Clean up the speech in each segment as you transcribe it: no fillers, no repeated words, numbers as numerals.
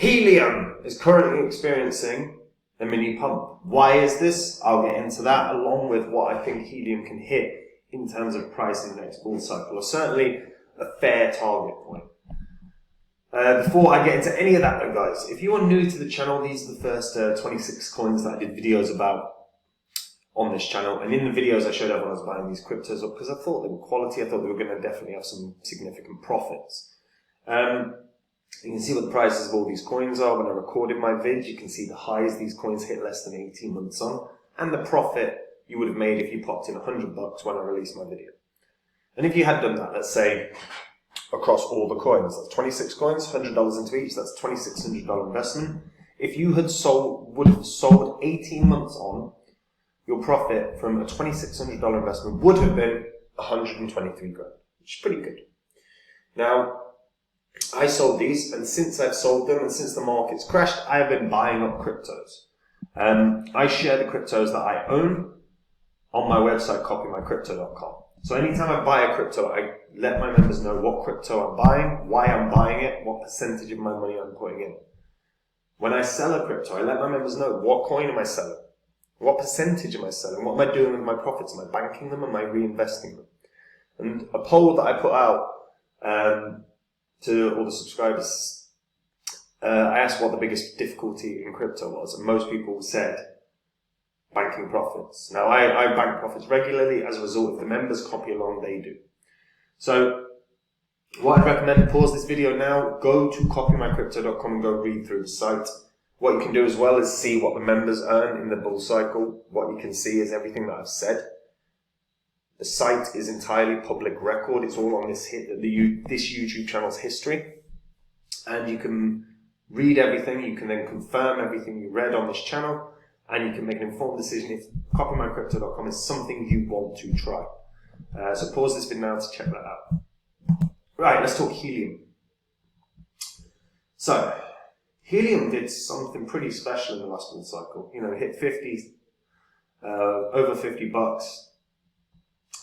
Helium is currently experiencing a mini pump. Why is this? I'll get into that along with what I think helium can hit in terms of price in the next bull cycle, or certainly a fair target point. Before I get into any of that though, guys, if you are new to the channel, these are the first 26 coins that I did videos about on this channel. And in the videos I showed everyone I was buying these cryptos up because I thought they were quality. I thought they were going to definitely have some significant profits. You can see what the prices of all these coins are. When I recorded my vid, you can see the highs these coins hit less than 18 months on, and the profit you would have made if you popped in $100 when I released my video. And if you had done that, let's say, across all the coins, that's 26 coins, $100 into each, that's $2,600 investment. If you had would have sold 18 months on, your profit from a $2,600 investment would have been 123 grand, which is pretty good. Now, I sold these, and since I've sold them, and since the market's crashed, I have been buying up cryptos. I share the cryptos that I own on my website, copymycrypto.com. So anytime I buy a crypto, I let my members know what crypto I'm buying, why I'm buying it, what percentage of my money I'm putting in. When I sell a crypto, I let my members know what coin am I selling, what percentage am I selling, what am I doing with my profits, am I banking them, am I reinvesting them? And a poll that I put out to all the subscribers, I asked what the biggest difficulty in crypto was, and most people said banking profits. Now, I bank profits regularly as a result of the members copy along, they do. So, what I'd recommend, pause this video now, go to copymycrypto.com and go read through the site. What you can do as well is see what the members earn in the bull cycle. What you can see is everything that I've said. The site is entirely public record. It's all on this YouTube channel's history. And you can read everything. You can then confirm everything you read on this channel. And you can make an informed decision if copymycrypto.com is something you want to try. So pause this video now to check that out. Right, let's talk helium. So, helium did something pretty special in the last bull cycle. You know, it hit over $50.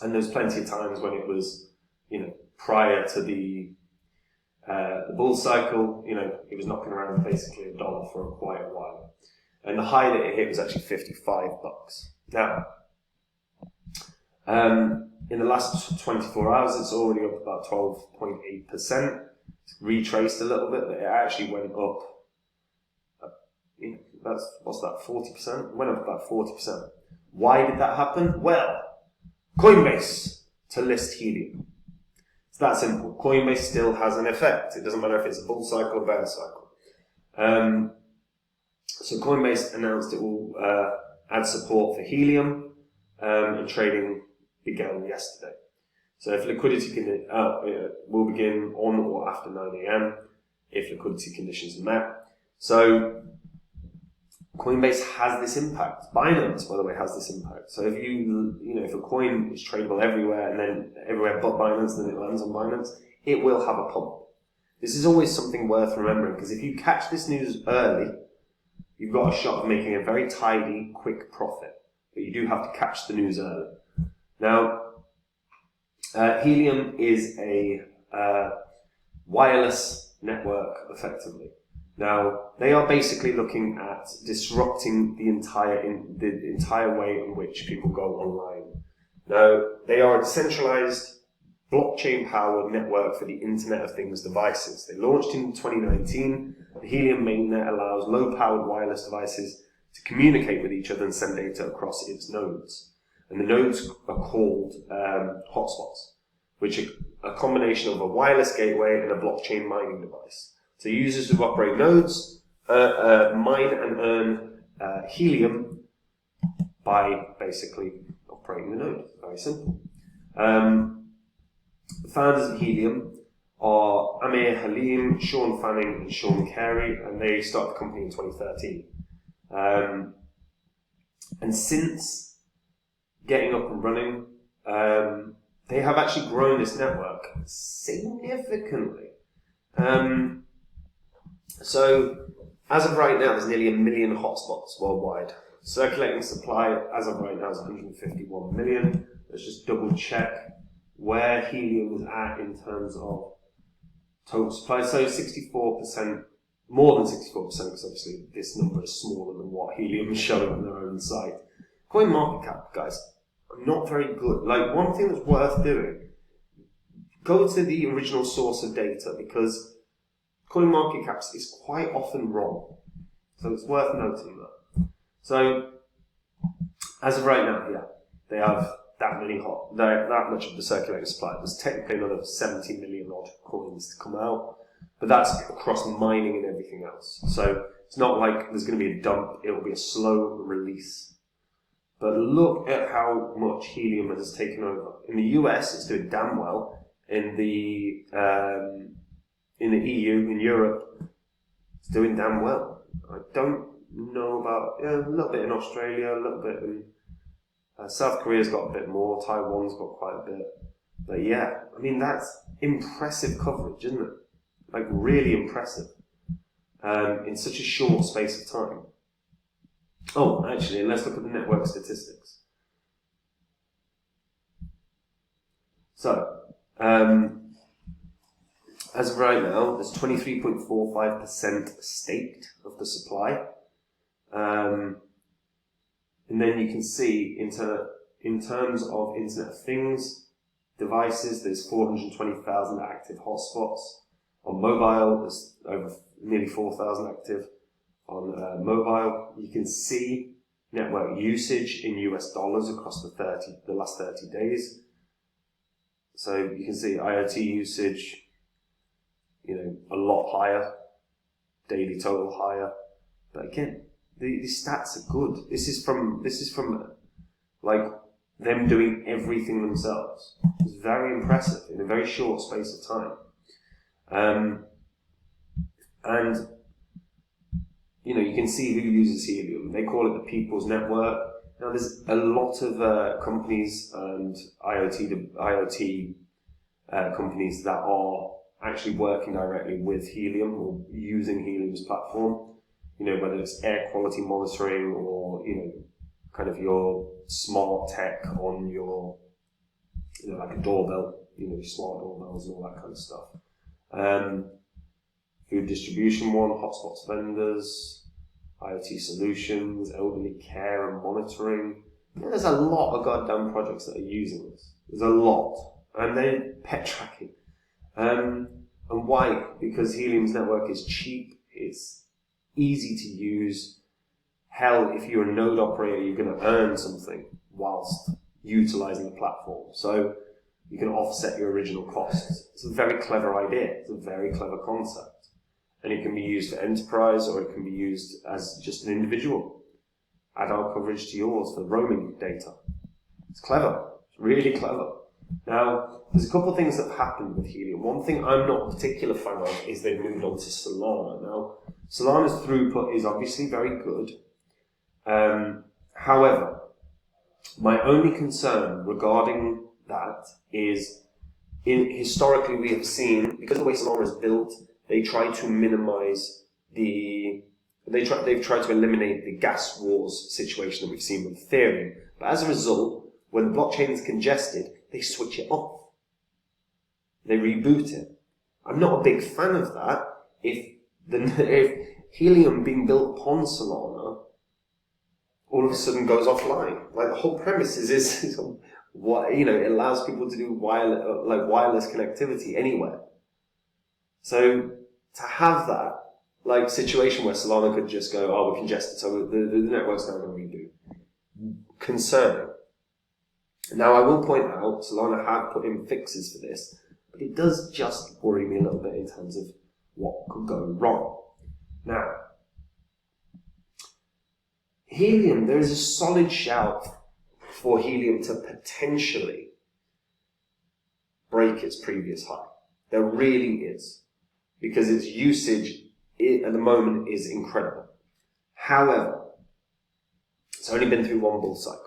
And there's plenty of times when it was, you know, prior to the bull cycle, you know, it was knocking around basically $1 for quite a while. And the high that it hit was actually $55. Now, in the last 24 hours, it's already up about 12.8%. It's retraced a little bit, but it actually went up, what's that, 40%? It went up about 40%. Why did that happen? Well, Coinbase to list helium. It's that simple. Coinbase still has an effect. It doesn't matter if it's a bull cycle or bear cycle. So Coinbase announced it will add support for helium, and trading began yesterday. So if liquidity will begin on or after 9 a.m. if liquidity conditions are met. So Coinbase has this impact. Binance, by the way, has this impact. So if if a coin is tradable everywhere and then everywhere but Binance, then it lands on Binance, it will have a pump. This is always something worth remembering, because if you catch this news early, you've got a shot of making a very tidy, quick profit. But you do have to catch the news early. Now, helium is a wireless network, effectively. Now, they are basically looking at disrupting the entire way in which people go online. Now, they are a decentralized, blockchain-powered network for the Internet of Things devices. They launched in 2019. The Helium mainnet allows low-powered wireless devices to communicate with each other and send data across its nodes. And the nodes are called hotspots, which are a combination of a wireless gateway and a blockchain mining device. So users who operate nodes mine and earn helium by basically operating the node. Very simple. The founders of Helium are Amir Halim, Sean Fanning, and Sean Carey, and they started the company in 2013. And since getting up and running, they have actually grown this network significantly. So, as of right now, there's nearly 1 million hotspots worldwide. Circulating supply, as of right now, is 151 million. Let's just double check where helium is at in terms of total supply. So 64% more than 64%, because obviously this number is smaller than what Helium is showing on their own site. Coin market cap, guys, are not very good. Like, one thing that's worth doing, go to the original source of data, because coin market caps is quite often wrong. So it's worth noting that. So, as of right now, yeah, they have that much of the circulating supply. There's technically another 70 million odd coins to come out, but that's across mining and everything else. So it's not like there's going to be a dump, it'll be a slow release. But look at how much Helium has taken over. In the US, it's doing damn well. In the EU, in Europe, it's doing damn well. I don't know about, a little bit in Australia, a little bit in South Korea's got a bit more, Taiwan's got quite a bit. But yeah, I mean, that's impressive coverage, isn't it? Like, really impressive. In such a short space of time. Oh, actually, let's look at the network statistics. So, as of right now, there's 23.45% staked of the supply. And then you can see in terms of Internet of Things devices, there's 420,000 active hotspots. On mobile, there's over nearly 4,000 active. On mobile, you can see network usage in US dollars across the last 30 days. So you can see IoT usage, a lot higher, daily total higher. But again, these stats are good. This is from like them doing everything themselves. It's very impressive in a very short space of time. And you can see who uses Helium. They call it the People's Network. Now, there's a lot of companies and IoT companies that are actually working directly with Helium or using Helium's platform. Whether it's air quality monitoring or, kind of your smart tech on your, like a doorbell, smart doorbells and all that kind of stuff. Food distribution one, hotspots vendors, IoT solutions, elderly care and monitoring. There's a lot of goddamn projects that are using this. There's a lot. And they're pet tracking. And why? Because Helium's network is cheap, it's easy to use. Hell, if you're a node operator, you're going to earn something whilst utilizing the platform. So you can offset your original costs. It's a very clever idea. It's a very clever concept. And it can be used for enterprise, or it can be used as just an individual. Add our coverage to yours for roaming data. It's clever. It's really clever. Now, there's a couple of things that have happened with Helium. One thing I'm not a particular fan of is they've moved on to Solana. Now, Solana's throughput is obviously very good. However, my only concern regarding that is, historically we have seen, because of the way Solana is built, they try to minimize they've tried to eliminate the gas wars situation that we've seen with Ethereum. But as a result, when the blockchain is congested, they switch it off. They reboot it. I'm not a big fan of that. If Helium being built upon Solana all of a sudden goes offline, like the whole premise is what it allows people to do wireless connectivity anywhere. So to have that situation where Solana could just go, oh, we're congested, so the network's now going to reboot. Concerning. Now, I will point out, Solana have put in fixes for this, but it does just worry me a little bit in terms of what could go wrong. Now, Helium, there is a solid shout for Helium to potentially break its previous high. There really is. Because its usage at the moment is incredible. However, it's only been through one bull cycle.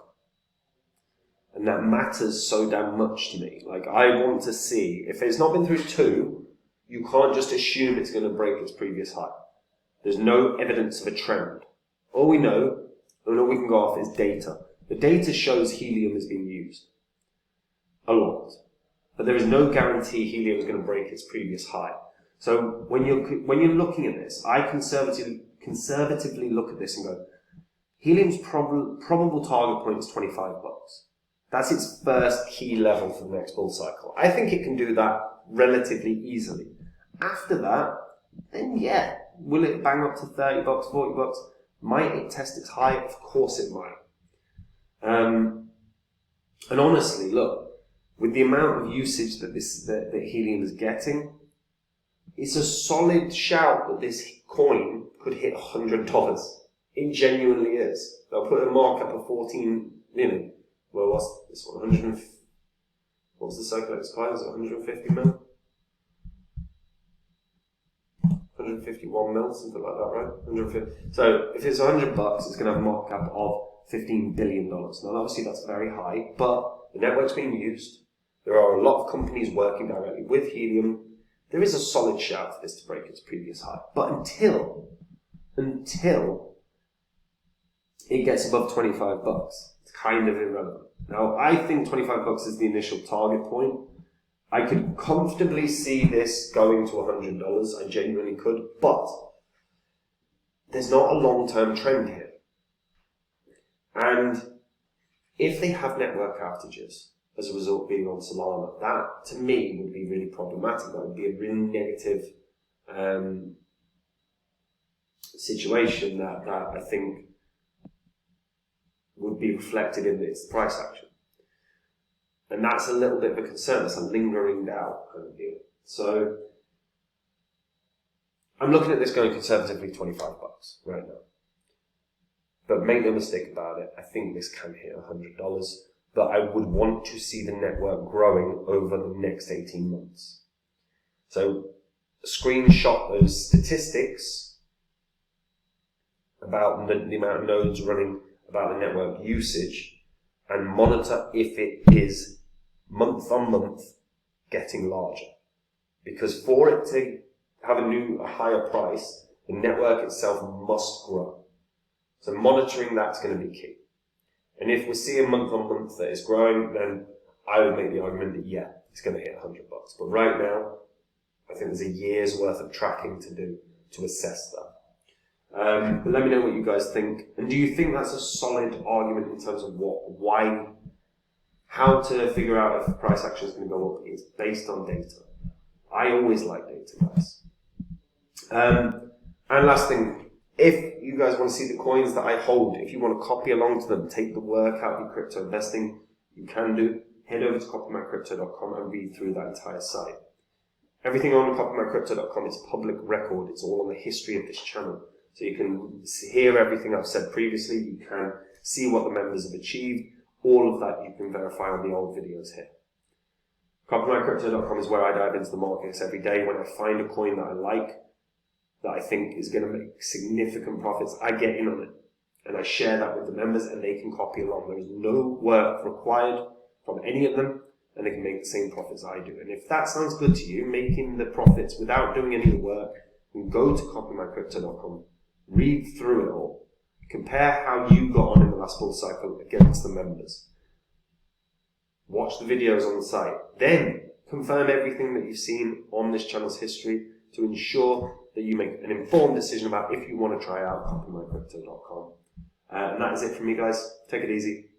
And that matters so damn much to me. Like, I want to see, if it's not been through two, you can't just assume it's going to break its previous high. There's no evidence of a trend. All we can go off is data. The data shows Helium is being used. A lot. But there is no guarantee Helium is going to break its previous high. So when you're looking at this, I conservatively look at this and go, Helium's probable target point is $25. That's its first key level for the next bull cycle. I think it can do that relatively easily. After that, then yeah, will it bang up to $30, $40? Might it test its high? Of course it might. And honestly, look, with the amount of usage that Helium is getting, it's a solid shout that this coin could hit $100. It genuinely is. They'll put a markup of 14 million. Well, what's this one? What's the circulating supply? Is it 150 mil? 151 mil, something like that, right? 150. So if it's $100, it's going to have a markup of $15 billion. Now, obviously, that's very high, but the network's being used. There are a lot of companies working directly with Helium. There is a solid shout for this to break its previous high. But until it gets above $25, it's kind of irrelevant. Now, I think $25 is the initial target point. I could comfortably see this going to $100. I genuinely could. But there's not a long-term trend here. And if they have network outages as a result of being on Solana, that to me would be really problematic. That would be a really negative situation that I think would be reflected in its price action. And that's a little bit of a concern. It's a lingering doubt kind of deal. So I'm looking at this going conservatively $25 right now. But make no mistake about it, I think this can hit $100. But I would want to see the network growing over the next 18 months. So screenshot those statistics about the amount of nodes running, about the network usage, and monitor if it is month on month getting larger. Because for it to have a higher price, the network itself must grow. So monitoring that's going to be key. And if we see a month on month that is growing, then I would make the argument that yeah, it's going to hit $100. But right now, I think there's a year's worth of tracking to do to assess that. But let me know what you guys think. And do you think that's a solid argument in terms of how to figure out if price action is going to go up? It's based on data. I always like data, guys. And last thing, if you guys want to see the coins that I hold, if you want to copy along to them, take the work out of your crypto investing, you can do. Head over to copymycrypto.com and read through that entire site. Everything on copymycrypto.com is public record. It's all on the history of this channel. So you can hear everything I've said previously. You can see what the members have achieved. All of that you can verify on the old videos here. Copymycrypto.com is where I dive into the markets every day. When I find a coin that I like, that I think is going to make significant profits, I get in on it. And I share that with the members and they can copy along. There is no work required from any of them and they can make the same profits I do. And if that sounds good to you, making the profits without doing any of the work, you can go to copymycrypto.com, read through it all, compare how you got on in the last bull cycle against the members. Watch the videos on the site. Then confirm everything that you've seen on this channel's history to ensure that you make an informed decision about if you want to try out copymycrypto.com. And that is it from me, guys. Take it easy.